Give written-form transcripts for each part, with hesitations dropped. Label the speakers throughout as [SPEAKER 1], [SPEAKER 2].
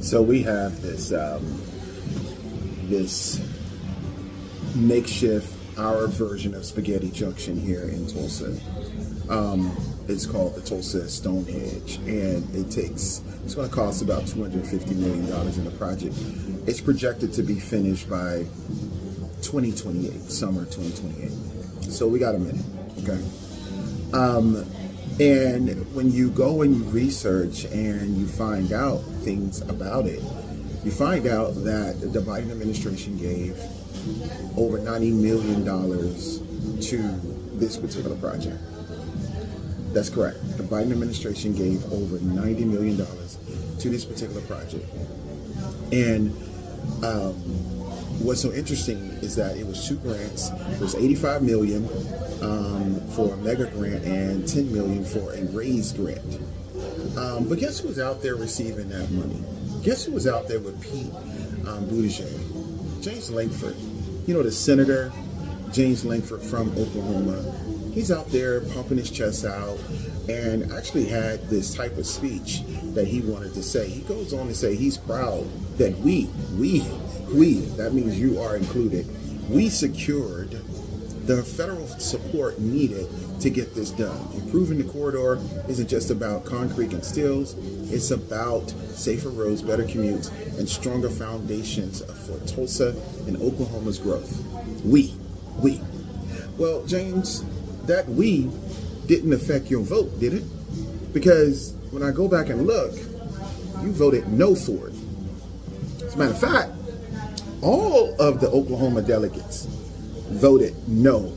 [SPEAKER 1] So we have this makeshift our version of Spaghetti Junction here in Tulsa. It's called the Tulsa Stonehenge, and it's going to cost about $250 million in the project. It's projected to be finished by 2028, summer 2028. So we got a minute, okay? And when you go and you research and you find out things about it, you find out that the Biden administration gave over $90 million to this particular project. That's correct. The Biden administration gave over $90 million to this particular project. And what's so interesting is that it was two grants. It was $85 million for a mega grant and $10 million for a raised grant. But guess who was out there receiving that money? Guess who was out there with Pete Buttigieg? James Lankford. You know, the senator, James Lankford from Oklahoma. He's out there pumping his chest out and actually had this type of speech that he wanted to say. He goes on to say he's proud that we, that means you are included, we secured the federal support needed to get this done. Improving the corridor isn't just about concrete and steels, it's about safer roads, better commutes, and stronger foundations for Tulsa and Oklahoma's growth. We. Well, James, that we didn't affect your vote, did it? Because when I go back and look, you voted no for it. As a matter of fact, all of the Oklahoma delegates voted no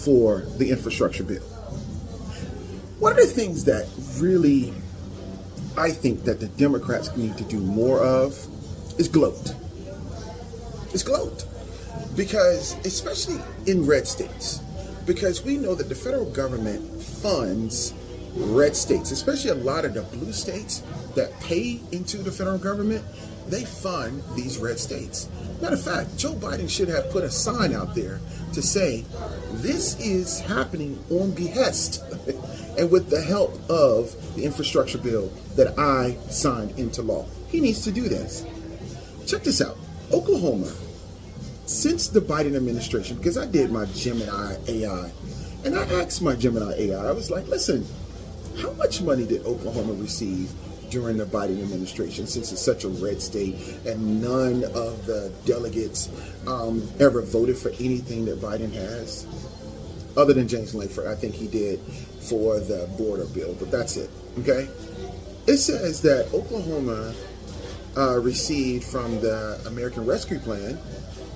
[SPEAKER 1] for the infrastructure bill. One of the things that really I think that the Democrats need to do more of is gloat. It's gloat. Because, especially in red states, because we know that the federal government funds red states, especially a lot of the blue states that pay into the federal government, they fund these red states. Matter of fact, Joe Biden should have put a sign out there to say, this is happening on behest and with the help of the infrastructure bill that I signed into law. He needs to do this. Check this out. Oklahoma, since the Biden administration, because I did my Gemini AI, and I asked my Gemini AI, I was like, listen, how much money did Oklahoma receive during the Biden administration, since it's such a red state and none of the delegates ever voted for anything that Biden has? Other than James Lankford, I think he did for the border bill, but that's it, okay? It says that Oklahoma received from the American Rescue Plan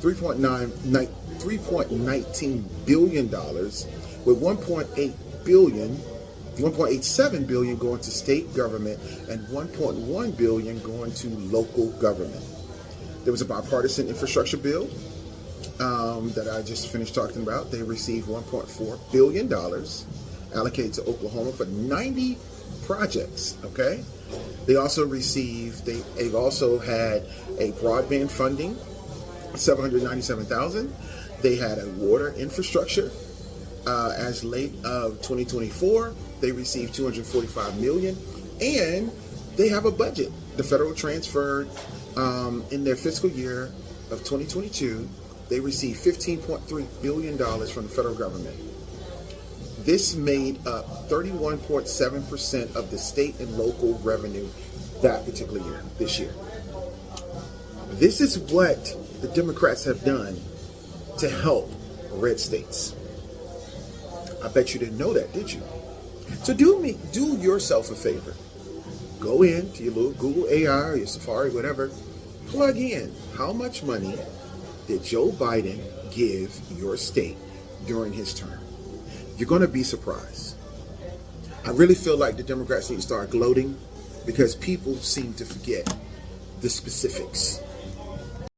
[SPEAKER 1] $3.19 billion, with 1.87 billion going to state government and 1.1 billion going to local government. There was a bipartisan infrastructure bill that I just finished talking about. They received $1.4 billion allocated to Oklahoma for 90 projects, okay? They also received, they've also had a broadband funding, $797,000. They had a water infrastructure. As late of 2024, they received $245 million, and they have a budget. The federal transferred in their fiscal year of 2022, they received $15.3 billion from the federal government. This made up 31.7% of the state and local revenue that particular year, this year. This is what the Democrats have done to help red states. I bet you didn't know that, did you? So do yourself a favor. Go into your little Google AI or your Safari, whatever, plug in how much money did Joe Biden give your state during his term. You're going to be surprised. I really feel like the Democrats need to start gloating because people seem to forget the specifics.